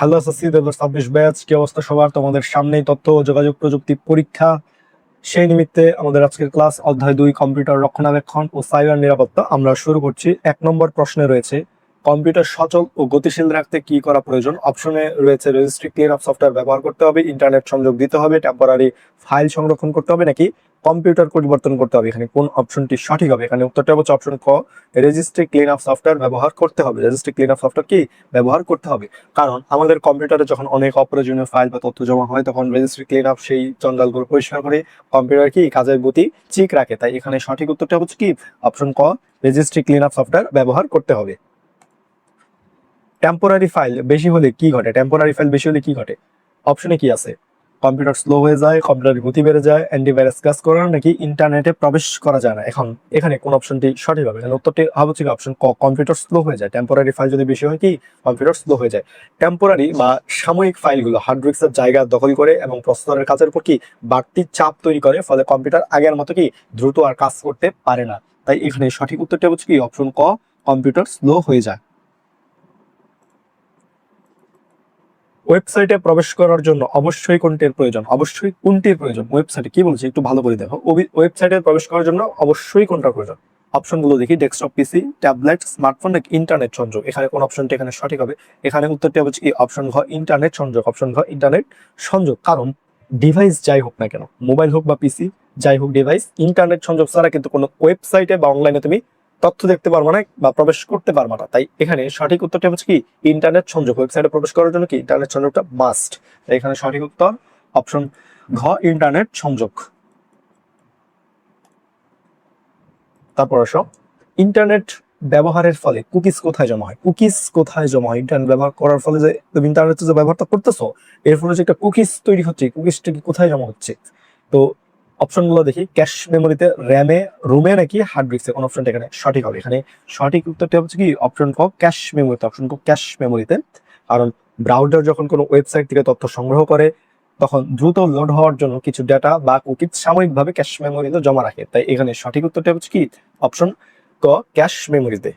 Hello SSC 2026 batch, কি অবস্থা সবার? তোমাদের সামনেই তথ্য ও যোগাযোগ প্রযুক্তি পরীক্ষা। সেই নিমিত্তে আমাদের আজকের ক্লাস অধ্যায় 2 কম্পিউটার রক্ষণাবেক্ষণ ও সাইবার নিরাপত্তা। আমরা শুরু করছি। 1 নম্বর প্রশ্নে রয়েছে কম্পিউটার সচল ও গতিশীল রাখতে কি করা প্রয়োজন। অপশনে রয়েছে রেজিস্ট্রি ক্লিন আপ সফটওয়্যার ব্যবহার করতে হবে, ইন্টারনেট সংযোগ দিতে হবে, টেম্পোরারি ফাইল সংরক্ষণ করতে হবে, নাকি কম্পিউটার পরিবর্তন করতে হবে। এখানে কোন অপশনটি সঠিক হবে? এখানে উত্তরটা হচ্ছে অপশন ক, রেজিস্ট্রি ক্লিন আপ সফটওয়্যার ব্যবহার করতে হবে। রেজিস্ট্রি ক্লিন আপ সফটওয়্যার কি ব্যবহার করতে হবে? কারণ আমাদের কম্পিউটারে যখন অনেক অপ্রয়োজনীয় ফাইল বা তথ্য জমা হয়, তখন রেজিস্ট্রি ক্লিন আপ সেই জঞ্জালগুলো পরিষ্কার করে কম্পিউটার কি কাজের গতি ঠিক রাখে। তাই এখানে সঠিক উত্তরটা হচ্ছে কি অপশন ক, রেজিস্ট্রি ক্লিন আপ সফটওয়্যার ব্যবহার করতে হবে। টেম্পোরারি ফাইল বেশি হলে কি ঘটে? টেম্পোরারি ফাইল বেশি হলে কি ঘটে? অপশনে কি আছে? কম্পিউটার স্লো হয়ে যায়, কম্পিউটারের গতি বেড়ে যায়, অ্যান্টিভাইরাস কাজ করে না, নাকি ইন্টারনেটে প্রবেশ করা যায় না। এখন এখানে কোন অপশনটি সঠিক হবে? উত্তরটি হবে হচ্ছে অপশন ক, কম্পিউটার স্লো হয়ে যায়। টেম্পোরারি ফাইল যদি বেশি হয় কি কম্পিউটার স্লো হয়ে যায়। টেম্পোরারি বা সাময়িক ফাইলগুলো হার্ড ডিস্কের জায়গা দখল করে এবং প্রসেসরের কাজের উপর কি বাড়তি চাপ তৈরি করে, ফলে কম্পিউটার আগের মতো কি দ্রুত আর কাজ করতে পারে না। তাই এখানে সঠিক উত্তরটা হচ্ছে কি অপশন ক, কম্পিউটার স্লো হয়ে যায়। ওয়েবসাইটে প্রবেশ করার জন্য অবশ্যই কোনটির প্রয়োজন? অবশ্যই কোনটির প্রয়োজন? ওয়েবসাইটে কি বলছি একটু ভালো করে দেখো। ওয়েবসাইটে প্রবেশ করার জন্য অবশ্যই কোনটা প্রয়োজন? অপশনগুলো দেখি, ডেস্কটপ পিসি, ট্যাবলেট, স্মার্টফোন নাকি ইন্টারনেট সংযোগ। এখানে কোন অপশনটি এখানে সঠিক হবে? এখানে উত্তরটি হচ্ছে কি অপশন ঘ, ইন্টারনেট সংযোগ। অপশন ঘ, ইন্টারনেট সংযোগ। কারণ ডিভাইস যাই হোক না কেন, মোবাইল হোক বা পিসি, যাই হোক ডিভাইস, ইন্টারনেট সংযোগ ছাড়া কিন্তু কোনো ওয়েবসাইটে বা অনলাইনে তুমি তথ্য দেখতে পারবো না বা প্রবেশ করতে পারবো না। তাই এখানে সঠিক উত্তরটা হচ্ছে কি ইন্টারনেট সংযোগ। ওয়েবসাইটে প্রবেশ করার জন্য কি ইন্টারনেট সংযোগটা মাস্ট। তাই এখানে সঠিক উত্তর অপশন ঘ, ইন্টারনেট সংযোগ। তারপর আসো, ইন্টারনেট ব্যবহারের ফলে কুকিজ কোথায় জমা হয়? কুকিজ কোথায় জমা হয়? ইন্টারনেট ব্যবহার করার ফলে যে তুমি ইন্টারনেট যে ব্যবহারটা করতেছো, এর ফলে যে একটা কুকিজ তৈরি হচ্ছে, কুকিজটা কি কোথায় জমা হচ্ছে? তো অপশনগুলো দেখি, ক্যাশ মেমোরিতে, র্যামে, রুমে নাকি হার্ড ডিস্কে। কোন অপশনটা এখানে সঠিক হবে? এখানে সঠিক উত্তরটা হচ্ছে কি অপশন ক, ক্যাশ মেমোরিতে। অপশন ক, ক্যাশ মেমোরিতে। কারণ ব্রাউজার যখন কোনো ওয়েবসাইট থেকে তথ্য সংগ্রহ করে, তখন দ্রুত লোড হওয়ার জন্য কিছু ডেটা বা কুকিজ সাময়িকভাবে ক্যাশ মেমোরিতে জমা রাখে। তাই এখানে সঠিক উত্তরটা হচ্ছে কি অপশন ক, ক্যাশ মেমোরিতে।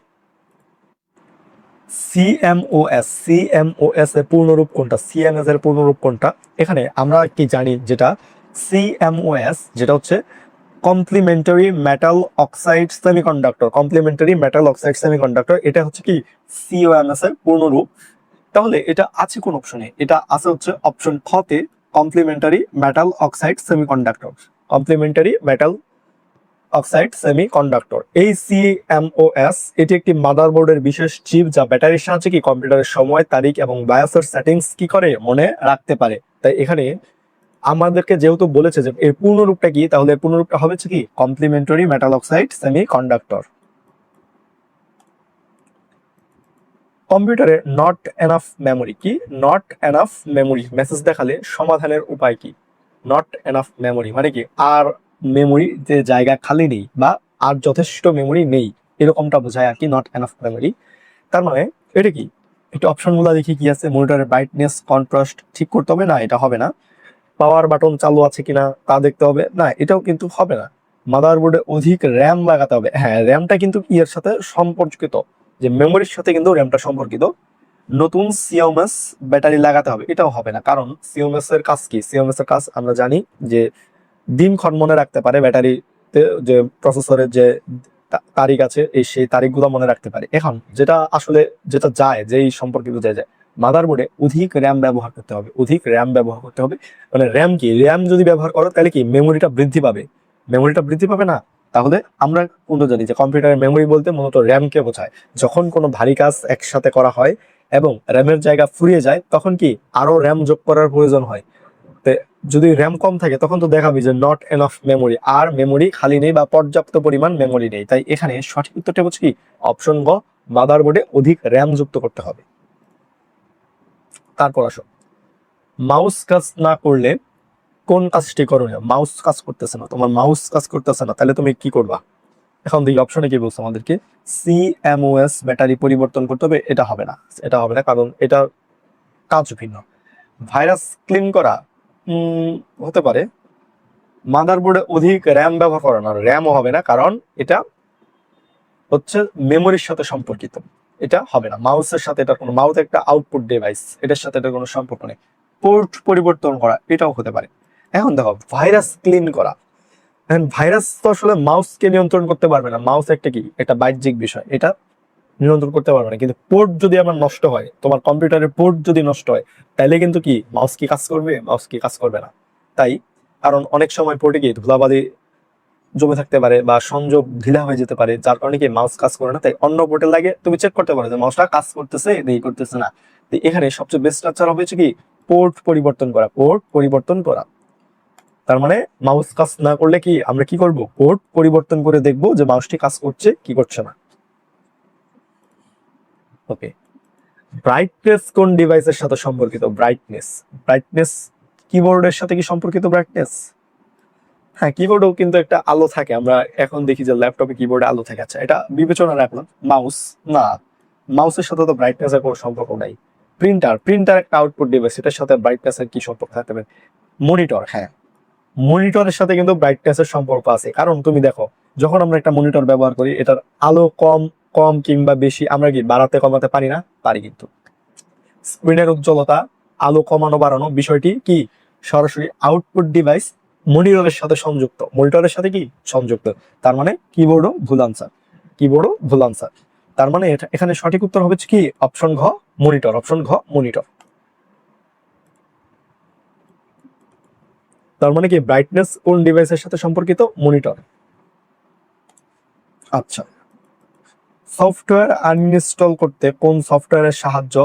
সিএমওএস, সিএমওএস এর পূর্ণরূপ কোনটা? সিএমএস এর পূর্ণরূপ কোনটা? এখানে আমরা কি জানি, যেটা সিএমওএস যেটা হচ্ছে complementary metal oxide semiconductor. Complementary metal oxide semiconductor, এটা হচ্ছে কি সিওএমএস এর পূর্ণরূপ। তাহলে এটা আছে কোন অপশনে? এটা আছে হচ্ছে অপশন খ তে, complementary metal oxide semiconductor. Complementary metal oxide semiconductor. এই সিএমওএস এটি একটি মাদারবোর্ডের বিশেষ চিপ, যা ব্যাটারির সাহায্যে কি কম্পিউটারের সময়, তারিখ এবং বায়োসের সেটিংস কি করে মনে রাখতে পারে। তাই এখানে আমাদেরকে যেহেতু বলেছে যে এর পূর্ণরূপটা কি, তাহলে এর পূর্ণরূপটা হবে কি কমপ্লিমেন্টারি মেটাল অক্সাইড সেমিকন্ডাক্টর। কম্পিউটারে নট এনাফ মেমোরি কি? নট এনাফ মেমোরি মেসেজ দেখালে সমাধানের উপায় কি? নট এনাফ মেমোরি মানে কি আর মেমোরি যে জায়গা খালি নেই বা আর যথেষ্ট মেমোরি নেই, এরকমটা বোঝায় আর কি নট এনাফ মেমোরি। তার মানে এটা কি? একটু অপশনগুলো দেখি কি আছে। মনিটরের ব্রাইটনেস কন্ট্রাস্ট ঠিক করতে হবে, না এটা হবে না। পাওয়ার বাটন চালু আছে কিনা তা দেখতে হবে, না এটাও কিন্তু হবে না। মাদারবোর্ডে অধিক র্যাম লাগাতে হবে, হ্যাঁ র্যামটা কিন্তু এর সাথে সম্পর্কিত, যে মেমোরির সাথে কিন্তু র্যামটা সম্পর্কিত। নতুন সিএমএস ব্যাটারি লাগাতে হবে, এটাও হবে না। কারণ সিএমএস এর কাজ কি? সিএমএস এর কাজ আমরা জানি যে দিনক্ষণ মনে রাখতে পারে, ব্যাটারিতে যে প্রসেসরের যে তারিখ আছে এই সেই তারিখগুলো মনে রাখতে পারে। এখন যেটা আসলে যেটা যায়, যেই সম্পর্কিত যায় মাদারবোর্ডে অধিক র্যাম ব্যবহার করতে হবে, অধিক র্যাম ব্যবহার করতে হবে। মানে র্যাম কি, র্যাম যদি ব্যবহার করো তাহলে কি মেমোরিটা বৃদ্ধি পাবে, মেমোরিটা বৃদ্ধি পাবে না। তাহলে আমরা কোনটা জানি যে কম্পিউটারের মেমোরি বলতে মূলত র্যামকে বোঝায়। যখন কোনো ভারী কাজ একসাথে করা হয় এবং র্যামের জায়গা ফুরিয়ে যায়, তখন কি আরো র্যাম যোগ করার প্রয়োজন হয়। যদি র্যাম কম থাকে তখন তো দেখাবি যে নট এনাফ মেমোরি, আর মেমোরি খালি নেই বা পর্যাপ্ত পরিমাণ মেমোরি নেই। তাই এখানে সঠিক উত্তরটা হচ্ছে কি অপশন গ, মাদারবোর্ডে অধিক র্যাম যুক্ত করতে হবে। তারপর আসো, মাউস কাজ না করলে কোন কাজটি করণীয়? মাউস কাজ করতেছে না, তোমার মাউস কাজ করতেছে না, তাহলে তুমি কি করবা? এখন দেখি অপশনে কি বলছে আমাদেরকে, সিএমওএস ব্যাটারি পরিবর্তন করতে হবে, এটা হবে না, এটা হবে না, কারণ এটা কাজ ভিন্ন। ভাইরাস ক্লিন করা হতে পারে। মাদারবোর্ডে অধিক র্যাম ব্যবহার করা না, র্যামও হবে না, কারণ এটা হচ্ছে মেমোরির সাথে সম্পর্কিত। এটা হবে না। মাউসের সাথে এটা কোনো, মাউস একটা আউটপুট ডিভাইস, এটার সাথে এটা কোনো সম্পর্ক নেই। পোর্ট পরিবর্তন করা এটাও হতে পারে। এখন দেখো ভাইরাস ক্লিন করা, এখন ভাইরাস তো আসলে মাউসকে নিয়ন্ত্রণ করতে পারবে না, মাউস একটা কি একটা বাহ্যিক বিষয়, এটা নিয়ন্ত্রণ করতে পারবে না। কিন্তু পোর্ট যদি আমার নষ্ট হয়, তোমার কম্পিউটারের পোর্ট যদি নষ্ট হয়, তাহলে কিন্তু কি মাউস কি কাজ করবে? মাউস কি কাজ করবে না। তাই কারণ অনেক সময় পোর্টে কি ধুলাবালি জমে থাকতে পারে বা সংযোগ ঢিলা হয়ে যেতে পারে, যার কারণে কি মাউস কাজ করে না। তাই অন্য পোর্টে লাগে তুমি চেক করতে পারো যে মাউসটা কাজ করতেছে নেই করতেছে না। তো এখানে সবচেয়ে বেস্ট স্ট্রাকচার হবে কি পোর্ট পরিবর্তন করা, পোর্ট পরিবর্তন করা। তার মানে মাউস কাজ না করলে কি আমরা কি করব? পোর্ট পরিবর্তন করে দেখবো যে মাউসটি কাজ করছে কি করছে না। ওকে, ব্রাইটনেস কোন ডিভাইসের সাথে সম্পর্কিত? ব্রাইটনেস, ব্রাইটনেস কিবোর্ডের সাথে কি সম্পর্কিত ব্রাইটনেস? হ্যাঁ, কিবোর্ডেও কিন্তু একটা আলো থাকে, আমরা এখন দেখি যে ল্যাপটপে কিবোর্ডে আলো থাকে। আচ্ছা, এটা বিবেচনা রাখলাম। মাউস না, মাউসের সাথে তো ব্রাইটনেস এর কোনো সম্পর্ক নাই। প্রিন্টার, প্রিন্টার একটা আউটপুট ডিভাইস, এটার সাথে ব্রাইটনেস এর কি সম্পর্ক থাকতে পারে? মনিটর, হ্যাঁ মনিটরের সাথে কিন্তু ব্রাইটনেস এর সম্পর্ক আছে। কারণ তুমি দেখো যখন আমরা একটা মনিটর ব্যবহার করি, এটার আলো কম কম কিংবা বেশি আমরা কি বাড়াতে কমাতে পারি না? পারি। কিন্তু স্ক্রিনের উজ্জ্বলতা, আলো কমানো বাড়ানো বিষয়টি কি সরাসরি আউটপুট ডিভাইস মনিটরের সাথে সংযুক্ত, মনিটরের সাথে কি সংযুক্ত। তার মানে কিবোর্ডও ভুল আনসার, কিবোর্ডও ভুল আনসার। তার মানে এখানে সঠিক উত্তর হবে কি অপশন ঘ মনিটর, অপশন ঘ মনিটর। তার মানে কি ব্রাইটনেস কোন ডিভাইসের সাথে সম্পর্কিত? মনিটর। আচ্ছা, সফটওয়্যার আনইনস্টল করতে কোন সফটওয়্যারের সাহায্য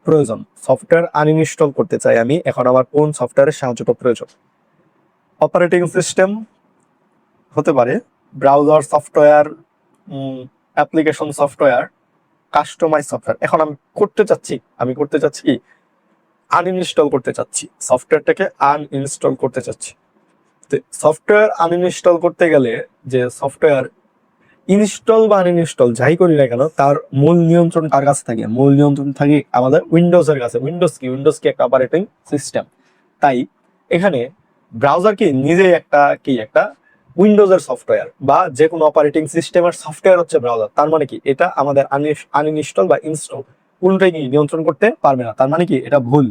প্রয়োজন? সফটওয়্যার আনইনস্টল করতে চাই আমি, এখন আমার কোন সফটওয়্যারের সাহায্যটা প্রয়োজন? অপারেটিং সিস্টেম হতে পারে, browser software, application software, customize software. এখন আমি করতে চাচ্ছি কি আনইনস্টল করতে চাচ্ছি, সফটওয়্যারটাকে আনইনস্টল করতে চাচ্ছি। সফটওয়্যার আনইনস্টল করতে গেলে যে সফটওয়্যার ইনস্টল বা আনইনস্টল যাই করি না কেন, তার মূল নিয়ন্ত্রণ কার কাছে থাকে? মূল নিয়ন্ত্রণ থাকে আমাদের উইন্ডোজের কাছে। উইন্ডোজ কি একটা অপারেটিং সিস্টেম। তাই এখানে ব্রাউজার কি নিজে একটা উইন্ডোজের সফটওয়্যার, বা যে কোনো অপারেটিং সিস্টেমের সফটওয়্যার হচ্ছে ব্রাউজার। তার মানে কি এটা আমাদের আনইনস্টল বা ইনস্টল কোনটাই কি নিয়ন্ত্রণ করতে পারবে না। তার মানে কি এটা ভুল।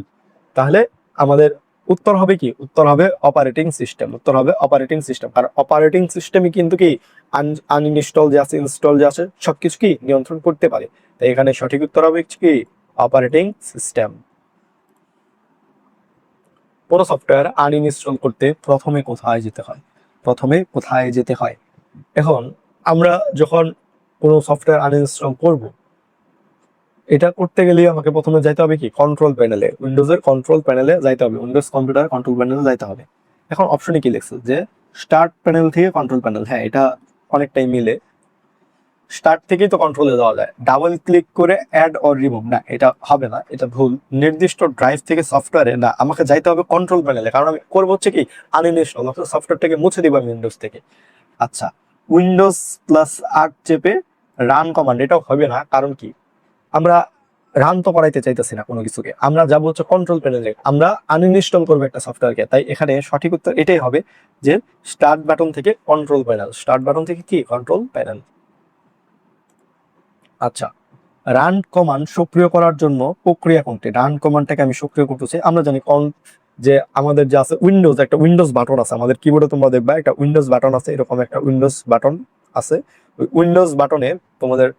তাহলে আমাদের উত্তর হবে কি? উত্তর হবে অপারেটিং সিস্টেম, উত্তর হবে অপারেটিং সিস্টেম। কারণ অপারেটিং সিস্টেমই কিন্তু কি আনইনস্টল যে আছে, ইনস্টল যে আছে, সবকিছু কি নিয়ন্ত্রণ করতে পারে। তাই এখানে সঠিক উত্তর হবে কি অপারেটিং সিস্টেম। কোনো সফটওয়্যার আনইনস্টল করতে প্রথমে কোথায় যেতে হয়? প্রথমে কোথায় যেতে হয়? এখন আমরা যখন কোনো সফটওয়্যার আনইনস্টল করব, এটা করতে গেলে আমাকে প্রথমে যাইতে হবে কি কন্ট্রোল প্যানেলে, উইন্ডোজের কন্ট্রোল প্যানেলে যাইতে হবে, উইন্ডোজ কম্পিউটার কন্ট্রোল প্যানেলে যাইতে হবে। এখন অপশনে কি লিখছে যে স্টার্ট প্যানেল থেকে কন্ট্রোল প্যানেল, হ্যাঁ এটা অনেকটাই মিলে। স্টার্ট থেকেই তো কন্ট্রোলে যাওয়া যায়, ডাবল ক্লিক করে অ্যাড অর রিমুভ, না এটা হবে না, এটা ভুল। নির্দিষ্ট ড্রাইভ থেকে সফটওয়্যারে, না আমাকে যাইতে হবে কন্ট্রোল প্যানেলে। কারণ আমি করবো হচ্ছে কি আনইনস্টল, অর্থাৎ সফটওয়্যারটাকে মুছে দিব আমি উইন্ডোজ থেকে। আচ্ছা, উইন্ডোজ প্লাস আর চেপে রান কমান্ড, এটাও হবে না। কারণ কি আমরা রান তো করাইতে চাইতেছি না কোনো কিছুকে, আমরা যাবো হচ্ছে কন্ট্রোল প্যানেলে, আমরা আনইনস্টল করবো একটা সফটওয়্যারকে। তাই এখানে সঠিক উত্তর এটাই হবে যে স্টার্ট বাটন থেকে কন্ট্রোল প্যানেল, স্টার্ট বাটন থেকে কি কন্ট্রোল প্যানেল। আচ্ছা, রান কমান্ড সক্রিয় করার জন্য প্রক্রিয়া কোনটি? রান কমান্ডটাকে আমি সক্রিয় করতেছি, আমরা জানি যে আমাদের যে আছে উইন্ডোজ, একটা উইন্ডোজ বাটন আছে আমাদের কিবোর্ডে, তোমরা দেখবা একটা উইন্ডোজ বাটন আছে, এরকম একটা উইন্ডোজ বাটন আছে। ওই উইন্ডোজ বাটনে তোমাদের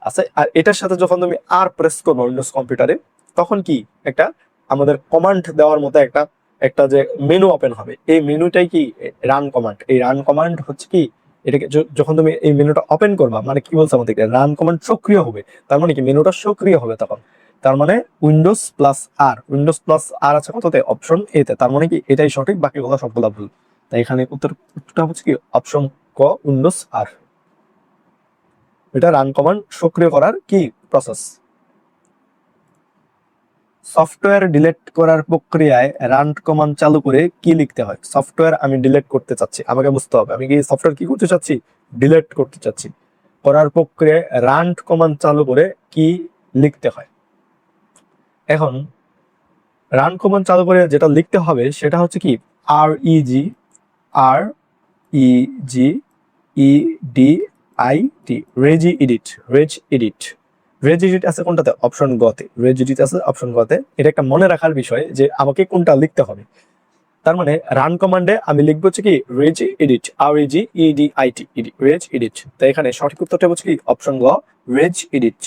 আছে, আর এটার সাথে যখন তুমি আর প্রেস করবো উইন্ডোজ কম্পিউটারে, তখন কি একটা আমাদের কমান্ড দেওয়ার মতো একটা একটা যে মেনু ওপেন হবে, এই মেনুটাই কি রান কমান্ড। এই রান কমান্ড হচ্ছে কি এটাকে যখন তুমি এই মেনুটা ওপেন করবা, মানে কি বলছে আমাদেরকে রান কমান্ড সক্রিয় হবে, তার মানে কি মেনুটা সক্রিয় হবে তখন। তার মানে উইন্ডোজ প্লাস আর, উইন্ডোজ প্লাস আর আছে কততে? অপশন এ তে। তার মানে কি এটাই সঠিক, বাকিগুলো সবগুলা ভুল। তাই এখানে উত্তরটা হচ্ছে কি অপশন ক উইন্ডোজ আর। এটা রান কমান্ড সক্রিয় করার কি প্রসেস। সফটওয়্যার ডিলিট করার প্রক্রিয়ায় রান কমান্ড চালু করে কি লিখতে হয়? সফটওয়্যার আমি ডিলিট করতে চাচ্ছি, আমাকে বুঝতে হবে আমি কি সফটওয়্যার কি করতে চাচ্ছি? ডিলিট করতে চাচ্ছি। করার প্রক্রিয়ায় রান কমান্ড চালু করে কি লিখতে হয়? এখন রান কমান্ড চালু করে যেটা লিখতে হবে সেটা হচ্ছে কি REG REGEDIT, regedit, regedit. রেজিডিটি আছে কোনটাতে? অপশন গতে। রেজিডিটি আছে অপশন গতে। এটা একটা মনে রাখার বিষয় যে আমাকে কোনটা লিখতে হবে। তার মানে রান কমান্ডে আমি লিখবো হচ্ছে কি reg edit, REGEDIT, reg edit. তো এখানে সঠিক উত্তরটা হচ্ছে কি অপশন গ, রেজ এডিট।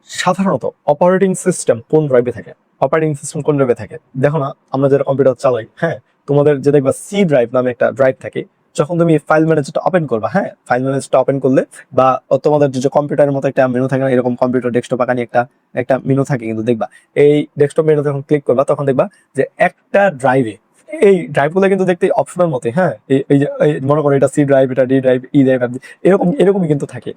সাধারণত অপারেটিং সিস্টেম কোন ড্রাইভে থাকে? অপারেটিং সিস্টেম কোন ড্রাইভে থাকে? দেখো না, আমরা যারা কম্পিউটার চালাই, হ্যাঁ, তোমাদের যে দেখবা সি ড্রাইভ নামে একটা ড্রাইভ থাকে। যখন তুমি ফাইল ম্যানেজারটা ওপেন করবা, হ্যাঁ, ফাইল ম্যানেজারটা ওপেন করলে বা তোমাদের যে কম্পিউটারের মতো একটা মেনু থাকে না, এরকম কম্পিউটার ডেস্কটপ আকারে একটা একটা মেনু থাকে, কিন্তু দেখবা এই ডেস্কটপ মেনু যখন ক্লিক করবা তখন দেখবা যে একটা ড্রাইভে, এই ড্রাইভগুলো কিন্তু দেখতে অপশনের মতো, হ্যাঁ, এই যে মনে করো এটা সি ড্রাইভ, এটা ডি ড্রাইভ, ই ড্রাইভ, এরকমই কিন্তু থাকে।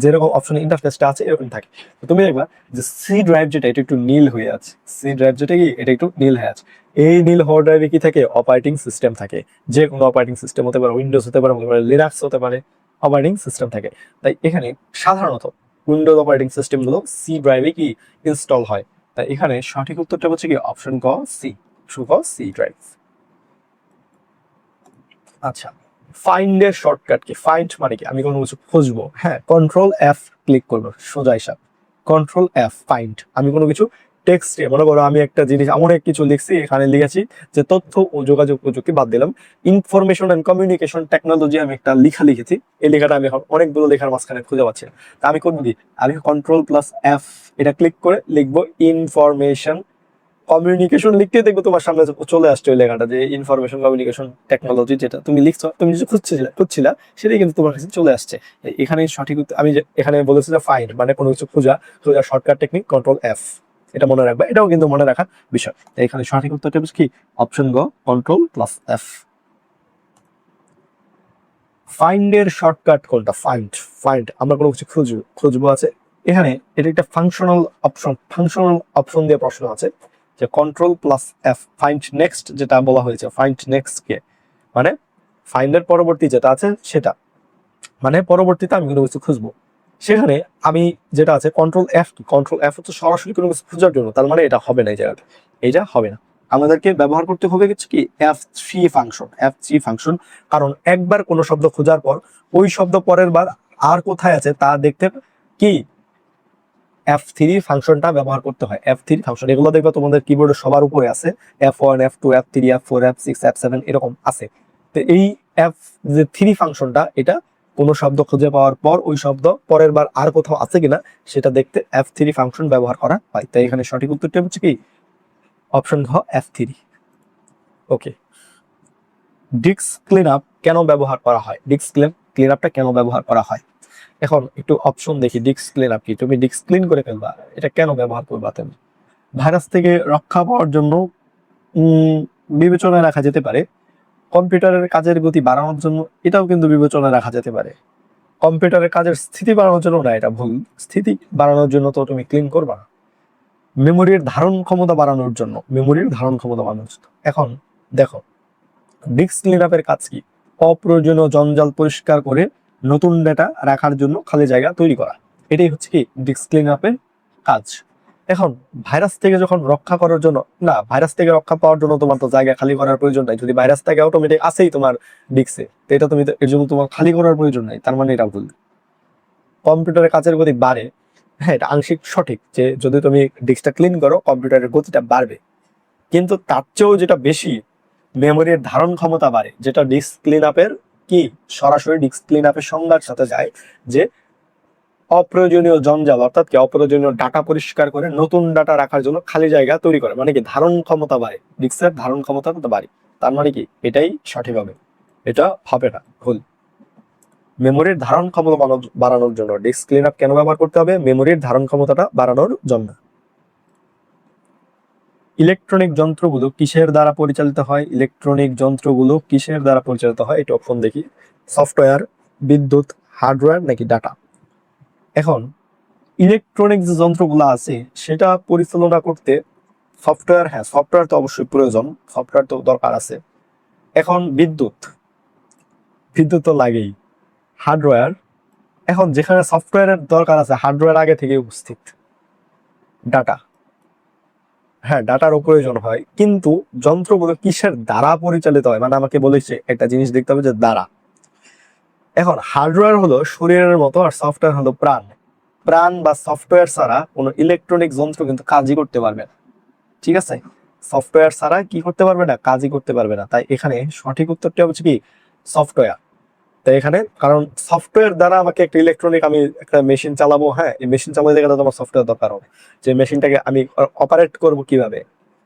যেরকম অপশন ইন্টারফেসটা আছে এরকম থাকে। তো তুমি দেখবা যে সি ড্রাইভ যেটা এটা একটু নীল হয়ে আছে, সি ড্রাইভ যেটা কি এটা একটু নীল হয়ে আছে। এই নীল হওয়ার ড্রাইভে কি থাকে? অপারেটিং সিস্টেম থাকে। যে কোনো অপারেটিং সিস্টেম হতে পারে, উইন্ডোজ হতে পারে, লিনাক্স হতে পারে, অপারেটিং সিস্টেম থাকে। তাই এখানে সাধারণত উইন্ডোজ অপারেটিং সিস্টেম গুলো সি ড্রাইভে কি ইনস্টল হয়। তাই এখানে সঠিক উত্তরটা হচ্ছে কি অপশন ক, সি। C drive. আচ্ছা, ফাইন্ড এর শর্টকাট কি? ফাইন্ড মানে কি? আমি কোনো কিছু খুঁজবো, হ্যাঁ, কন্ট্রোল এফ ক্লিক করবো, সোজা হিসাব, কন্ট্রোল এফ ফাইন্ড। আমি কোনো কিছু টেক্সটে, মনে করো আমি একটা জিনিস এমন এক কিছু লিখছি, এখানে লিখেছি যে তথ্য ও যোগাযোগ প্রযুক্তি, বাদ দিলাম ইনফরমেশন এন্ড কমিউনিকেশন টেকনোলজি, আমি একটা লেখা লিখেছি। এই লেখাটা আমি এখন অনেকগুলো লেখার মাঝখানে খুঁজে পাচ্ছি। তা আমি করবো কি, আমি কন্ট্রোল প্লাস এফ এটা ক্লিক করে লিখবো ইনফরমেশন কমিউনিকেশন, লিখতে দেখবো তোমার সামনে চলে আসছে ওই লেখাটা, যে ইনফরমেশন কমিউনিকেশন টেকনোলজি, যেটা তুমি লিখছো, তুমি যে খুঁজছিলা সেটাই কিন্তু তোমার কাছে চলে আসছে। এখানে সঠিক আমি যে এখানে বলেছি যে ফাইন্ড মানে কোনো কিছু খোঁজা শর্টকাট টেকনিক কন্ট্রোল এফ, এটা মনে রাখবা, এটাও কিন্তু মনে রাখার বিষয়। এখানে সঠিক উত্তরটা হচ্ছে কি অপশন গ, কন্ট্রোল প্লাস এফ। ফাইন্ড এর শর্টকাট কোনটা? ফাইন্ড আমরা কোনো কিছু খুঁজবো আছে এখানে, এটা একটা ফাংশনাল অপশন দিয়ে প্রশ্ন আছে যে control plus F find next, যেটা বলা হয়েছে ফাইন্ড নেক্সট কে মানে ফাইন্ডের পরবর্তী যেটা আছে সেটা, মানে পরবর্তীতে আমি কোনো কিছু খুঁজবো। সেখানে আমি যেটা আছে কন্ট্রোল এফ হচ্ছে সরাসরি কোনো কিছু খোঁজার জন্য, তার মানে এটা হবে না, এই জায়গাটা এটা হবে না। আমাদেরকে ব্যবহার করতে হবে কিছু কি F3 ফাংশন। কারণ একবার কোনো শব্দ খোঁজার পর ওই শব্দ পরের বার আর কোথায় আছে তা দেখতে কি F3 ফাংশনটা ব্যবহার করতে হয়। F3 ফাংশন এগুলো দেখবে তোমাদের কিবোর্ডে সবার উপরে আছে, F1, F2, F3, F4, F6, F7 এরকম আছে। তো এই F3 ফাংশনটা এটা কোনো শব্দ খুঁজে পাওয়ার পর ওই শব্দ পরের বার আর কোথাও আছে কিনা সেটা দেখতে F3 ফাংশন ব্যবহার করা হয়। তাই এখানে সঠিক উত্তরটা হচ্ছে কি অপশন ঘ, F3। ওকে, ডিস্ক ক্লিন আপ কেন ব্যবহার করা হয়? ক্লিন আপটা কেন ব্যবহার করা হয়? এখন একটু অপশন দেখি। ডিস্ক ক্লিন আপ কি? তুমি ডিস্ক ক্লিন করে ফেলবা, এটা কেন ব্যবহার করবা তুমি? ভাইরাস থেকে রক্ষা পাওয়ার জন্য বিবেচনায় রাখা যেতে পারে। কম্পিউটারের কাজের গতি বাড়ানোর জন্য, এটাও কিন্তু বিবেচনায় রাখা যেতে পারে। কম্পিউটারের কাজের স্থিতি বাড়ানোর জন্য না, এটা ভুল। স্থিতি বাড়ানোর জন্য তো তুমি ক্লিন করবা। মেমোরির ধারণ ক্ষমতা বাড়ানোর জন্য, এখন দেখো, ডিস্ক ক্লিন আপের কাজ কি? অপ্রয়োজনীয় জঞ্জাল পরিষ্কার করে নতুন ডেটা রাখার জন্য খালি জায়গা তৈরি করা, এটাই হচ্ছে কি ডিস্ক ক্লিন আপের কাজ। এখন ভাইরাস থেকে যখন রক্ষা করার জন্য, না, ভাইরাস থেকে রক্ষা পাওয়ার জন্য তোমার তো জায়গা খালি করার প্রয়োজন নাই, যদি ভাইরাস থেকে অটোমেটিক আসেই তোমার ডিস্কে, তো এটা তুমি এর জন্য তোমার খালি করার প্রয়োজন নাই, তার মানে এটা ভুল। কম্পিউটারের কাজের গতি বাড়ে, হ্যাঁ, এটা আংশিক সঠিক, যে যদি তুমি ডিস্কটা ক্লিন করো কম্পিউটারের গতিটা বাড়বে, কিন্তু তার চেয়েও যেটা বেশি মেমোরির ধারণ ক্ষমতা বাড়ে, যেটা ডিস্ক ক্লিন আপের কি সরাসরি ডিস্ক ক্লিন আপের সংজ্ঞার সাথে যায়, যে অপ্রয়োজনীয় জঞ্জাল অর্থাৎ কি অপ্রয়োজনীয় ডাটা পরিষ্কার করে নতুন ডাটা রাখার জন্য খালি জায়গা তৈরি করে, মানে কি ধারণ ক্ষমতা বাড়ে, ডিস্কের ধারণ ক্ষমতা বাড়ে। তার মানে কি এটাই সঠিক হবে, এটা হবে না, ভুল। মেমোরির ধারণ ক্ষমতা বাড়ানোর জন্য ডিস্ক ক্লিন আপ কেন ব্যবহার করতে হবে? মেমোরির ধারণ ক্ষমতাটা বাড়ানোর জন্য। ইলেকট্রনিক যন্ত্রগুলো কিসের দ্বারা পরিচালিত হয়? এটা অপশন দেখি, সফটওয়্যার, বিদ্যুৎ, হার্ডওয়্যার নাকি ডাটা। এখন ইলেকট্রনিক যে যন্ত্রগুলো আছে সেটা পরিচালনা করতে সফটওয়্যার তো অবশ্যই প্রয়োজন, সফটওয়্যার তো দরকার আছে। এখন বিদ্যুৎ তো লাগেই। হার্ডওয়্যার, এখন যেখানে সফটওয়্যারের দরকার আছে হার্ডওয়্যার আগে থেকে উপস্থিত। ডাটা, হ্যাঁ, ডাটারও প্রয়োজন হয়, কিন্তু যন্ত্রগুলো কিসের দ্বারা পরিচালিত হয়, মানে আমাকে বলেছে একটা জিনিস দেখতে হবে যে দ্বারা। এখন হার্ডওয়্যার হলো শরীরের মতো আর সফটওয়্যার হলো প্রাণ। প্রাণ বা সফটওয়্যার ছাড়া কোনো ইলেকট্রনিক যন্ত্র কিন্তু কাজই করতে পারবে না, ঠিক আছে? সফটওয়্যার ছাড়া কি করতে পারবে না, কাজই করতে পারবে না। তাই এখানে সঠিক উত্তরটা হচ্ছে কি সফটওয়্যার। তাই এখানে কারণ সফটওয়্যার দ্বারা আমাকে একটা ইলেকট্রনিক, আমি একটা মেশিন চালাবো, হ্যাঁ এই মেশিন চালাতে গেলে তোমার সফটওয়্যার দরকার হবে। যে মেশিনটাকে আমি অপারেট করব কিভাবে,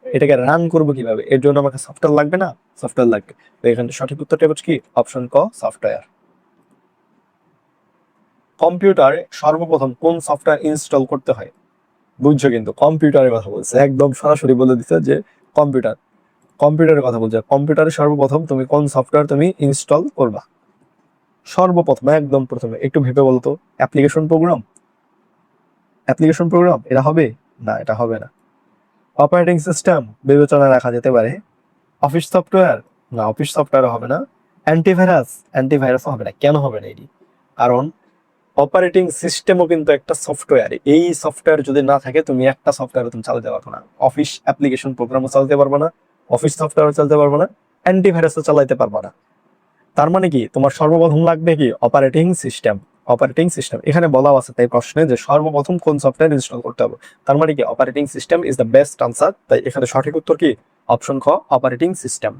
এটাকে রান করব কিভাবে, এর জন্য আমাকে সফটওয়্যার লাগবে না, সফটওয়্যার লাগবে। তো এখানে সঠিক উত্তরটা হচ্ছে কি অপশন ক সফটওয়্যার। কম্পিউটারে সর্বপ্রথম কোন সফটওয়্যার ইনস্টল করতে হয়? বুঝছো, কিন্তু কম্পিউটারের কথা বলছে, একদম সরাসরি বলে দিচ্ছে যে কম্পিউটার, কম্পিউটারের কথা বলছে। কম্পিউটারে সর্বপ্রথম তুমি কোন সফটওয়্যার তুমি ইনস্টল করবা? সর্বপ্রথম একদম প্রথমে একটু ভেবে বলতো, অ্যাপ্লিকেশন প্রোগ্রাম, অ্যাপ্লিকেশন প্রোগ্রাম এটা হবে না, এটা হবে না। অপারেটিং সিস্টেম বিবেচনায় রাখা যেতে পারে। অফিস সফটওয়্যার না, অফিস সফটওয়্যার হবে না। অ্যান্টিভাইরাস, অ্যান্টিভাইরাসও হবে না। কেন হবে না এটি? কারণ অপারেটিং সিস্টেমও কিন্তু একটা সফটওয়্যার। এই সফটওয়্যার যদি না থাকে তুমি একটা সফটওয়্যার তুমি চালাতে পারবো না। অফিস অ্যাপ্লিকেশন প্রোগ্রামও চালাতে পারবো না, অফিস সফটওয়্যারও চালাতে পারবো না, অ্যান্টিভাইরাসও চালাতে পারবো না। তার মানে কি তোমার সর্বপ্রথম লাগবে কি অপারেটিং সিস্টেম। অপারেটিং সিস্টেম এখানে বলা আছে তাই প্রশ্নে যে সর্বপ্রথম কোন সফটওয়্যার ইনস্টল করতে হবে, তার মানে কি operating system is the best answer. তাই এখানে সঠিক উত্তর কি অপশন খ অপারেটিং সিস্টেম।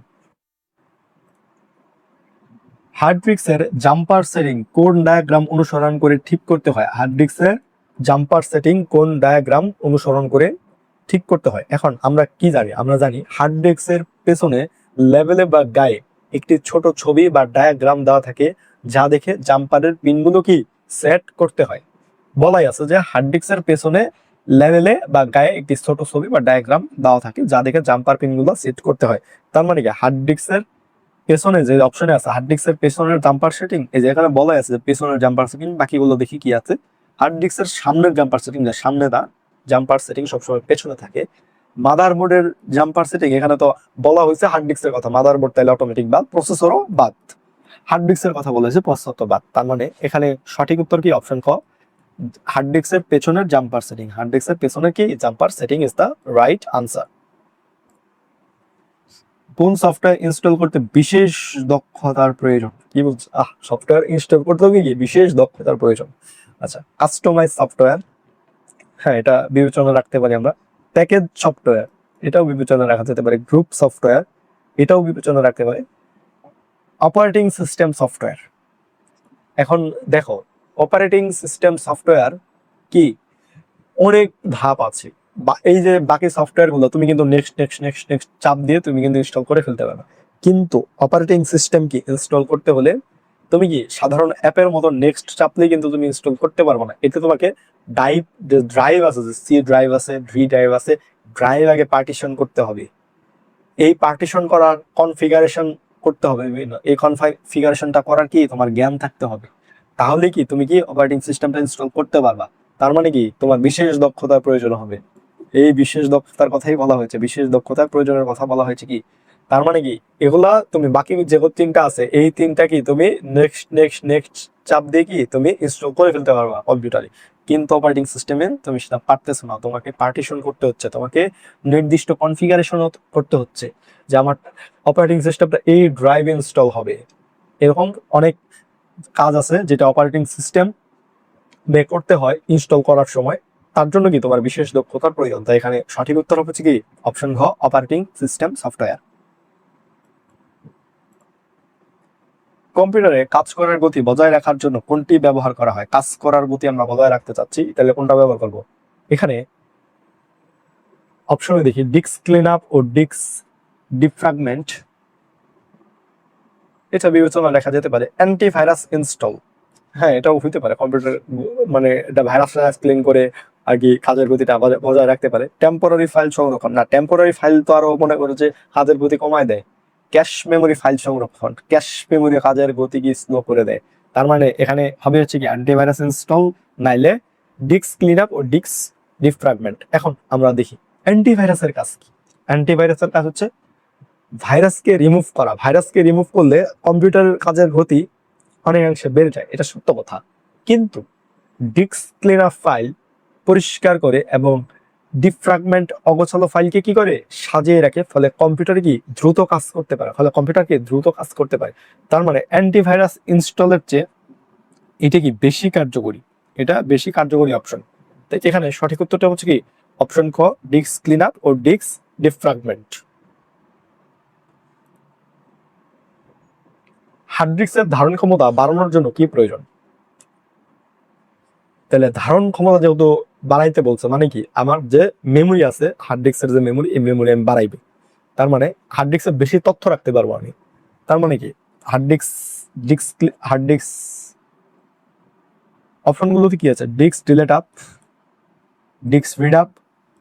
হার্ড ডিস্কের জাম্পার সেটিং কোন ডায়াগ্রাম অনুসরণ করে ঠিক করতে হয়? হার্ড ডিস্কের জাম্পার সেটিং কোন ডায়াগ্রাম অনুসরণ করে ঠিক করতে হয়? এখন আমরা কি জানি, আমরা জানি হার্ড ডিস্কের পেছনে লেভেলে বা গায়ে একটি ছোট ছবি বা ডায়াগ্রাম দেওয়া থাকে, যা দেখে জাম্পারের পিনগুলো কি সেট করতে হয়। বলাই আছে যে হার্ড ডিস্কের পেছনে লেভেলে বা গায়ে একটি ছোট ছবি বা ডায়াগ্রাম দেওয়া থাকে, যা দেখে জাম্পার পিনগুলো সেট করতে হয়। তার মানে কি হার্ড ডিস্কের পেছনে যে অপশনে আছে হার্ড ডিস্কের পেছনের জাম্পার সেটিং, এই যে এখানে বলা আছে যে পেছনের জাম্পার সেটিং, বাকিগুলো দেখি কি আছে। হার্ড ডিস্কের সামনের জাম্পার সেটিং, যে সামনে দা জাম্পার সেটিং সবসময় পেছনে থাকে। মাদারবোর্ডের জাম্পার সেটিং, এখানে তো বলা হয়েছে হার্ড ডিস্কের কথা, মাদারবোর্ড তাইলে অটোমেটিক বাদ, প্রসেসরও বাদ, হার্ড ডিস্কের কথা বলেছে, প্রসেসর বাদ। তার মানে এখানে সঠিক উত্তর কি অপশন ক হার্ড ডিস্কের পেছনের জাম্পার সেটিং। হার্ড ডিস্কের পেছনে কি jumper setting is the right answer. কোন সফটওয়্যার ইনস্টল করতে বিশেষ দক্ষতার প্রয়োজন? কি বলছো, সফটওয়্যার ইনস্টল করতে হবে কি বিশেষ দক্ষতার প্রয়োজন? আচ্ছা, কাস্টমাইজ সফটওয়্যার, হ্যাঁ এটা বিবেচনা রাখতে পারি আমরা। প্যাকেজ সফটওয়্যার এটাও বিবেচনা রাখা যেতে পারে। গ্রুপ সফটওয়্যার এটাও বিবেচনা রাখতে পারে। অপারেটিং সিস্টেম সফটওয়্যার, এখন দেখো অপারেটিং সিস্টেম সফটওয়্যার কি অনেক ধাপ আছে, বা এই যে বাকি সফটওয়্যার গুলো তুমি কিন্তু নেক্সট নেক্সট নেক্সট নেক্সট চাপ দিয়ে তুমি কিন্তু ইনস্টল করে ফেলতে পারবে। কিন্তু অপারেটিং সিস্টেম কি ইনস্টল করতে হলে তুমি কি সাধারণ অ্যাপের মতো নেক্সট চাপলেই কিন্তু তুমি ইনস্টল করতে পারবে না। এতে তোমাকে ড্রাইভ আছে, যে সি ড্রাইভ আছে, ভি ড্রাইভ আছে, ড্রাইভ আগে পার্টিশন করতে হবে। এই পার্টিশন করার কনফিগারেশন করতে হবে বিভিন্ন, এই কনফিগারেশনটা করার কি তোমার জ্ঞান থাকতে হবে, তাহলে কি তুমি কি অপারেটিং সিস্টেমটা ইনস্টল করতে পারবা। তার মানে কি তোমার বিশেষ দক্ষতার প্রয়োজন হবে। এই বিশেষ দক্ষতার কথাই বলা হয়েছে, বিশেষ দক্ষতার প্রয়োজনের কথা বলা হয়েছে কি। তার মানে কি এগুলা তুমি বাকি যে তিনটা আছে এই তিনটা কি তুমি নেক্সট নেক্সট নেক্সট চাপ দিয়ে কি তুমি ইনস্টল করে ফেলতে পারবা কম্পিউটারে। কিন্তু অপারেটিং সিস্টেমে তুমি সেটা পারতেছো না, তোমাকে পার্টিশন করতে হচ্ছে, তোমাকে নির্দিষ্ট কনফিগারেশন করতে হচ্ছে যে আমার অপারেটিং সিস্টেমটা এই ড্রাইভ ইনস্টল হবে। এরকম অনেক কাজ আছে যেটা অপারেটিং সিস্টেম করতে হয় ইনস্টল করার সময়, তার জন্য কি তোমার বিশেষ দক্ষতার প্রয়োজন। তাই এখানে সঠিক উত্তর হচ্ছে কি অপশন ঘ অপারেটিং সিস্টেম সফটওয়্যার। কম্পিউটারে কাজ করার গতি বজায় রাখার জন্য কোনটি ব্যবহার করা হয়? কাজ করার গতি আমরা বজায় রাখতে চাচ্ছি, তাহলে কোনটা ব্যবহার করব? এখানে অপশনে দেখি ডিস্ক ক্লিন আপ ও ডিস্ক ডিফ্র্যাগমেন্ট, এটা বিবেচনা লেখা যেতে পারে। অ্যান্টিভাইরাস ইনস্টল, হ্যাঁ এটাও হইতে পারে, কম্পিউটার মানে এটা ভাইরাস ক্লিন করে আর কি কাজের গতিটা বজায় রাখতে পারে। টেম্পোরারি ফাইল সংরক্ষণ, না টেম্পোরারি ফাইল তো আরো মনে করো যে কাজের গতি কমায় দেয়। ক্যাশ মেমোরি ফাইল সংরক্ষণ, ক্যাশ মেমোরি কাজের গতি কি স্লো করে দেয়। তার মানে এখানে হবে হচ্ছে কি অ্যান্টিভাইরাস ইনস্টল, নাইলে ডিস্ক ক্লিন আপ ও ডিস্ক ডিফ্র্যাগমেন্ট। এখন আমরা দেখি অ্যান্টিভাইরাসের কাজ কি। অ্যান্টিভাইরাসের কাজ হচ্ছে ভাইরাসকে রিমুভ করা। ভাইরাসকে রিমুভ করলে কম্পিউটারের কাজের গতি অনেকাংশে বেড়ে যায়, এটা সত্য কথা। কিন্তু ডিস্ক ক্লিন আপ ফাইল পরিষ্কার করে এবং ডিফ্র্যাগমেন্ট অগোছালো ফাইলকে কি করে সাজিয়ে রাখে, ফলে কম্পিউটার কি দ্রুত কাজ করতে পারে, ফলে কম্পিউটারকে দ্রুত কাজ করতে পারে। তার মানে অ্যান্টিভাইরাস ইনস্টলের চেয়ে এটা কি বেশি কার্যকরী, এটা বেশি কার্যকরী অপশন। তাই এখানে সঠিক উত্তরটা হচ্ছে কি অপশন খ, ডিস্ক ক্লিন আপ ও ডিস্ক ডিফ্রাগমেন্ট। হার্ড ডিস্কের ধারণ ক্ষমতা বাড়ানোর জন্য কি প্রয়োজন? তাহলে ধারণ ক্ষমতা যেহেতু বাড়াইতে বলছে, মানে কি আমার যে মেমোরি আছে হার্ড ডিস্কের যে মেমোরি, এই মেমোরি আমি বাড়াইবে, তার মানে হার্ড ডিস্কে বেশি তথ্য রাখতে পারবো আমি। তার মানে কি হার্ড ডিস্ক হার্ড ডিস্ক অপশনগুলোতে কি আছে, disk delete up, disk read up,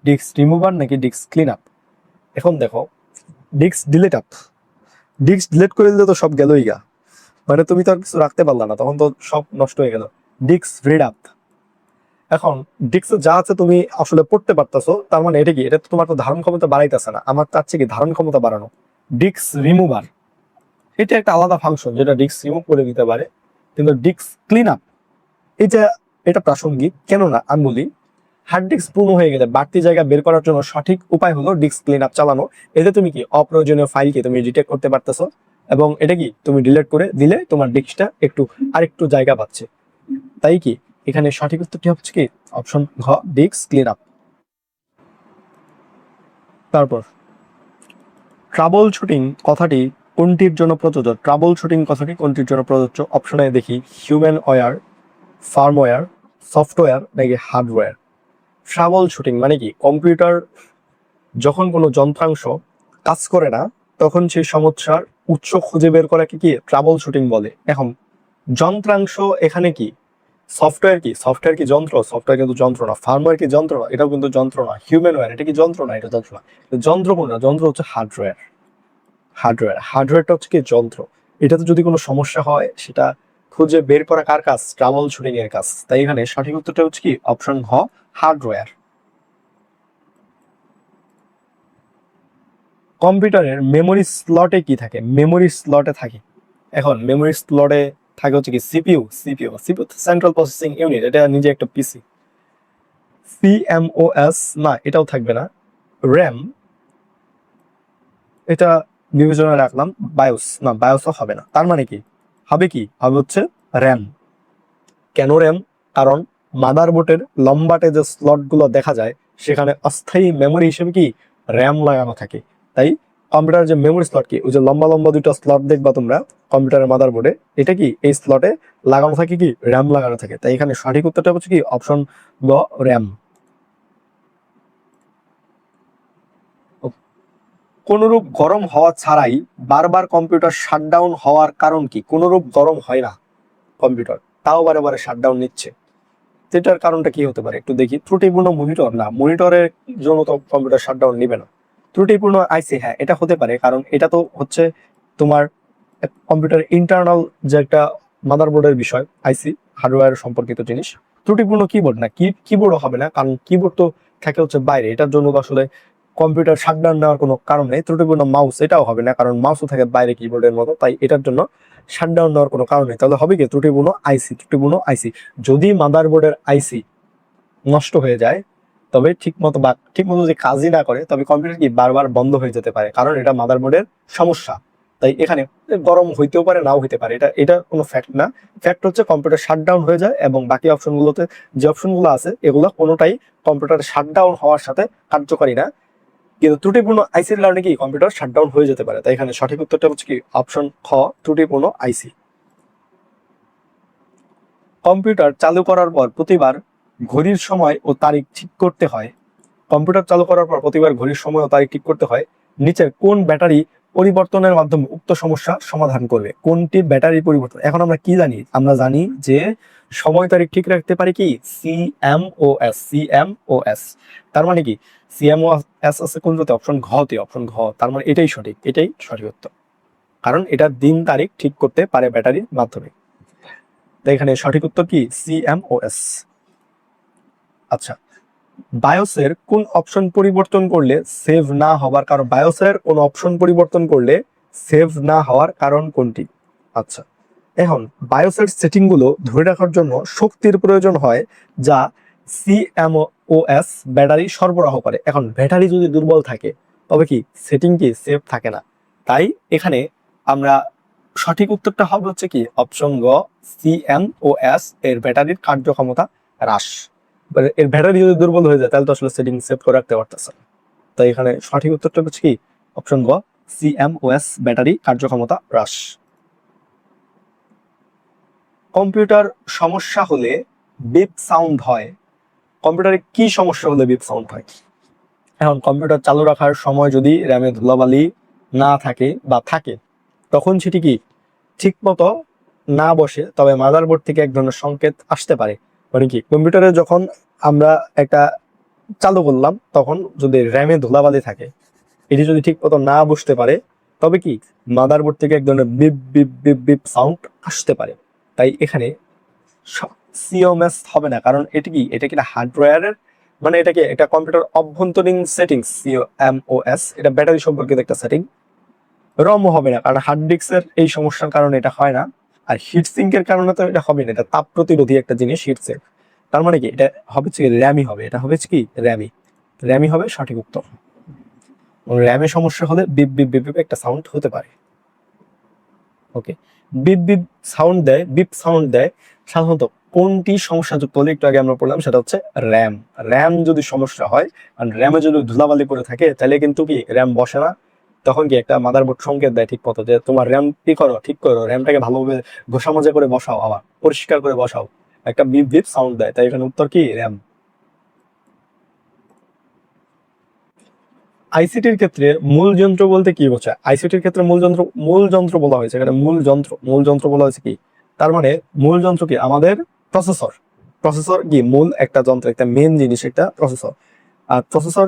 disk remover নাকি ডিস্ক ক্লিন আপ? এখন দেখো disk delete up, disk delete করে দিলে তো সব গেলই গা, মানে তুমি তো আর কিছু রাখতে পারলা না, তখন তো সব নষ্ট হয়ে গেল। ডিস্ক রিড আপ, এখন ডিস্কে যা আছে তুমি আসলে পড়তে পারতেছো, তার মানে এটা কি, এটা তো তোমার তো ধারণ ক্ষমতা বাড়াইতেছে না, আমার চাচ্ছে কি ধারণ ক্ষমতা বাড়ানো। ডিস্ক রিমুভার, এটা একটা আলাদা ফাংশন যেটা ডিস্ক রিমুভ করে দিতে পারে, কিন্তু ডিস্ক ক্লিন আপ এটা এটা প্রাসঙ্গিক। কেননা আমি বলি হার্ড ডিস্ক পূর্ণ হয়ে গেলে বাড়তি জায়গা বের করার জন্য সঠিক উপায় হলো ডিস্ক ক্লিন আপ চালানো। এতে তুমি কি অপ্রয়োজনীয় ফাইলকে তুমি ডিটেক্ট করতে পারতেছো, এবং এটা কি তুমি ডিলিট করে দিলে তোমার ডিস্কটা আরেকটু জায়গা পাচ্ছে। তাই কি এখানে সঠিক উত্তরটি হচ্ছে কি অপশন ঘ, ডিস্ক ক্লিন আপ। তারপর ট্রাবল শুটিং কথাটি কোনটির জন্য প্রযোজ্য? ট্রাবল শুটিং কথাটি কোনটির জন্য প্রযোজ্য? অপশনে দেখি হিউম্যান ওয়্যার, ফার্মওয়্যার, সফটওয়্যার নাকি হার্ডওয়্যার। ট্রাবল শুটিং মানে কি কম্পিউটার যখন কোনো যন্ত্রাংশ কাজ করে না তখন সেই সমস্যার উৎস খুঁজে বের করাকে কি ট্রাবল শুটিং বলে। এখন যন্ত্রাংশ এখানে কি সফটওয়্যার, কি সফটওয়্যার কি যন্ত্র? সফটওয়্যার কিন্তু যন্ত্র না। ফার্মওয়্যার কি যন্ত্র? এটাও কিন্তু যন্ত্র না। হিউম্যানওয়্যার এটা কি যন্ত্র না? এটা যন্ত্র না। যন্ত্র কোনটা? যন্ত্র হচ্ছে হার্ডওয়্যার। হার্ডওয়্যারটা হচ্ছে কি যন্ত্র। এটাতে যদি কোনো সমস্যা হয় সেটা খুঁজে বের করা কার কাজ? ট্রাবল শুটিং এর কাজ। তাই এখানে সঠিক উত্তরটা হচ্ছে কি অপশন ঘ, হার্ডওয়্যার। কম্পিউটারের মেমোরি স্লটে কি থাকে? মেমোরি স্লটে থাকে, এখন মেমোরি স্লটে থাকে হচ্ছে কি সিপিইউ সেন্ট্রাল প্রসেসিং ইউনিট, এটা নিজে একটা পিসি। সিএমওএস না, এটাও থাকবে না। র্যাম, এটা বিবেচনায় রাখলাম। বায়োস না, বায়োসও হবে না। তার মানে কি হবে, কি হবে হচ্ছে র্যাম। কেন র্যাম? কারণ মাদারবোর্ডের লম্বাটে যে স্লট গুলো দেখা যায় সেখানে অস্থায়ী মেমোরি হিসেবে কি র্যাম লাগানো থাকে। তাই কম্পিউটারের যে মেমোরি স্লট, কি ওই যে লম্বা লম্বা দুটো স্লট দেখবা তোমরা কম্পিউটারের মাদারবোর্ডে, এটা কি এই স্লটে লাগানো থাকে, কি র্যাম লাগানো থাকে। তাই এখানে সঠিক উত্তরটা হচ্ছে কি অপশন গ, র্যাম। কোনরূপ গরম হওয়া ছাড়াই বারবার কম্পিউটার শাটডাউন হওয়ার কারণ কি? কোনরূপ গরম হয় না কম্পিউটার, তাও বারে বারে শাটডাউন নিচ্ছে, এটার কারণটা কি হতে পারে একটু দেখি। ত্রুটিপূর্ণ মনিটর না, মনিটরের জন্য তো কম্পিউটার শাটডাউন নিবে না। ত্রুটিপূর্ণ আইসি, হ্যাঁ এটা হতে পারে, কারণ এটা তো হচ্ছে তোমার কম্পিউটার ইন্টারনাল যে একটা মাদারবোর্ডের বিষয়, আইসি হার্ডওয়্যার সম্পর্কিত জিনিস। ত্রুটিপূর্ণ কিবোর্ড না, কিবোর্ডও হবে না, কারণ কিবোর্ড তো থাকে হচ্ছে বাইরে, এটার জন্য তো আসলে কম্পিউটার শাটডাউন নেওয়ার কোনো কারণ নেই। ত্রুটিপূর্ণ মাউস, এটাও হবে না, কারণ মাউসও থাকে বাইরে কিবোর্ডের মতো, তাই এটার জন্য শাটডাউন নেওয়ার কোনো কারণ নেই। তাহলে হবে কি ত্রুটিপূর্ণ আইসি। যদি মাদারবোর্ডের আইসি নষ্ট হয়ে যায় তবে ঠিকমতো যদি কাজই না করে তবে কম্পিউটার কি বারবার বন্ধ হয়ে যেতে পারে, কারণ এটা মাদারবোর্ডের সমস্যা। তাই এখানে গরম হইতেও পারে, নাও হইতে পারে, এটা কোনো ফ্যাক্ট না। ফ্যাক্ট হচ্ছে কম্পিউটার শাটডাউন হয়ে যায়, এবং বাকি অপশনগুলোতে যে অপশনগুলো আছে এগুলো কোনোটাই কম্পিউটার শাটডাউন হওয়ার সাথে কার্যকারী না। কিন্তু ত্রুটিপূর্ণ আইসির কারণে কি কম্পিউটার শাটডাউন হয়ে যেতে পারে। তাই এখানে সঠিক উত্তরটা হচ্ছে কি অপশন খ, ত্রুটিপূর্ণ আইসি। কম্পিউটার চালু করার পর প্রতিবার ঘড়ির সময় ও তারিখ ঠিক করতে হয়। কম্পিউটার চালু করার পর প্রতিবার ঘড়ির সময় ও তারিখ ঠিক করতে হয়। নিচের কোন ব্যাটারি পরিবর্তনের মাধ্যমে উক্ত সমস্যা সমাধান করবে? কোনটি ব্যাটারি পরিবর্তন? এখন আমরা কি জানি? আমরা জানি যে সময় তারিখ ঠিক রাখতে পারি কি সিএমওএস। তার মানে কি সিএমওএস আছে কোনটাতে? অপশন ঘ। তার মানে এটাই সঠিক উত্তর, কারণ এটা দিন তারিখ ঠিক করতে পারে ব্যাটারির মাধ্যমে। তাই এখানে সঠিক উত্তর কি সিএমওএস। আচ্ছা, বায়োসের কোন অপশন পরিবর্তন করলে সেভ না হওয়ার কারণ? বায়োসের কোন অপশন পরিবর্তন করলে সেভ না হওয়ার কারণ কোনটি? আচ্ছা, এখন বায়োসের সেটিং গুলো ধরে রাখার জন্য শক্তির প্রয়োজন হয়, যা সিএমওএস ব্যাটারি সরবরাহ করে। এখন ব্যাটারি যদি দুর্বল থাকে তবে কি সেটিং কি সেভ থাকে না। তাই এখানে আমরা সঠিক উত্তরটা হবে হচ্ছে কি অপশন গ, CMOS এর ব্যাটারির কার্যক্ষমতা হ্রাস। এর ব্যাটারি যদি দুর্বল হয়ে যায় তাহলে তো আসলে সেটিং সেভ করে রাখতে পারতেছে না। তাই এখানে সঠিক উত্তরটা হচ্ছে কি অপশন গ, CMOS ব্যাটারি কার্যক্ষমতা হ্রাস। কম্পিউটার সমস্যা হলে বিপ সাউন্ড হয়। কম্পিউটারে কি সমস্যা হলে বিপ সাউন্ড হয়? এখন কম্পিউটার চালু রাখার সময় যদি র্যামে ধুলাবালি না থাকে বা থাকে, তখন সেটি কি ঠিক মতো না বসে, তবে মাদারবোর্ড থেকে এক ধরনের সংকেত আসতে পারে। মানে কি কম্পিউটারে যখন আমরা একটা চালু করলাম তখন যদি র্যামে ধুলাবালি থাকে, এটি যদি ঠিক মতো না বসতে পারে, তবে কি মাদারবোর্ড থেকে এক ধরনের beep beep beep beep sound আসতে পারে। তাই এখানে সিওএমএস হবে না, কারণ এটি কি এটা কিনা হার্ডওয়্যারের, মানে এটা কি এটা কম্পিউটার অভ্যন্তরীণ সেটিংস। সিওএমওএস এটা ব্যাটারি সম্পর্কিত একটা সেটিং। রম হবে না, কারণ হার্ড ডিস্কের এই সমস্যার কারণে এটা হয় না। আর হিট সিঙ্কের কারণে তো এটা হবে না, এটা তাপ প্রতিরোধী একটা জিনিস হিট সিঙ্ক। তার মানে কি এটা হবে কি র্যামই হবে, এটা হবে কি র্যামই হবে সঠিক উত্তর। র্যামে সমস্যা হলে বিপ বিপ বিপ বিপ একটা সাউন্ড হতে পারে। ওকে, বিপ বিপ সাউন্ড দেয়, বিপ সাউন্ড দেয় সাধারণত কোনটি সমস্যাযুক্ত হলে, একটু আগে আমরা পড়লাম সেটা হচ্ছে র্যাম। র্যাম যদি সমস্যা হয়, আর র্যামে যদি ধুলাবালি পড়ে থাকে তাহলে কিন্তু কি র্যাম বসে না। তখন কি একটা মাদারবোর্ড সংকেত দেয় ঠিক মতো যে তোমার র্যাম কি করো, ঠিক করো, র্যামটাকে ভালোভাবে ঘষা মাজা করে বসাও, আবার পরিষ্কার করে বসাও, একটা বিপ বিপ সাউন্ড দেয়। তাই এখানে উত্তর কি র্যাম। আইসিটির ক্ষেত্রে মূল যন্ত্র বলতে কি বোঝায়? আইসিটির ক্ষেত্রে মূল যন্ত্র বলা হয়েছে, এখানে মূল যন্ত্র বলা হয়েছে কি, তার মানে মূল যন্ত্র কি আমাদের প্রসেসর। প্রসেসর কি মূল একটা যন্ত্র, একটা মেন জিনিস, একটা প্রসেসর। আর প্রসেসর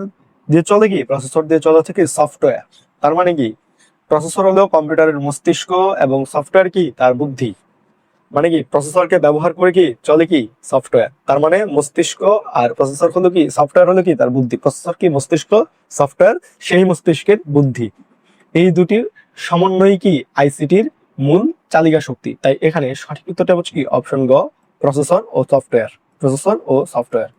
দিয়ে চলে কি, প্রসেসর দিয়ে চলে হচ্ছে কি সফটওয়্যার। তার মানে কি প্রসেসর হলো কম্পিউটারের মস্তিষ্ক এবং সফটওয়্যার কি তার বুদ্ধি। মানে কি প্রসেসরকে ব্যবহার করে কি চলে কি সফটওয়্যার। তার মানে মস্তিষ্ক আর প্রসেসর হলো কি, সফটওয়্যার হলো কি তার বুদ্ধি। প্রসেসর কি মস্তিষ্ক, সফটওয়্যার সেই মস্তিষ্কের বুদ্ধি। এই দুটির সমন্বয় কি আইসিটির মূল চালিকা শক্তি। তাই এখানে সঠিক উত্তরটা হচ্ছে কি অপশন গ, প্রসেসর ও সফটওয়্যার। প্রসেসর ও সফটওয়্যার।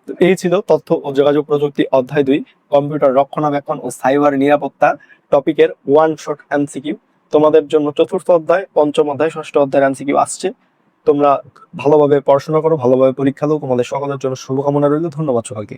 তো এই ছিল তথ্য ও যোগাযোগ প্রযুক্তি অধ্যায় 2 কম্পিউটার রক্ষণাবেক্ষণ ও সাইবার নিরাপত্তা টপিকের ওয়ান শট এমসিকিউ। তোমাদের জন্য চতুর্থ অধ্যায়, পঞ্চম অধ্যায়, ষষ্ঠ অধ্যায়ের এমসিকিউ আসছে। তোমরা ভালোভাবে পড়াশোনা করো, ভালোভাবে পরীক্ষা দাও। তোমাদের সকলের জন্য শুভকামনা রইল। ধন্যবাদ সবাইকে।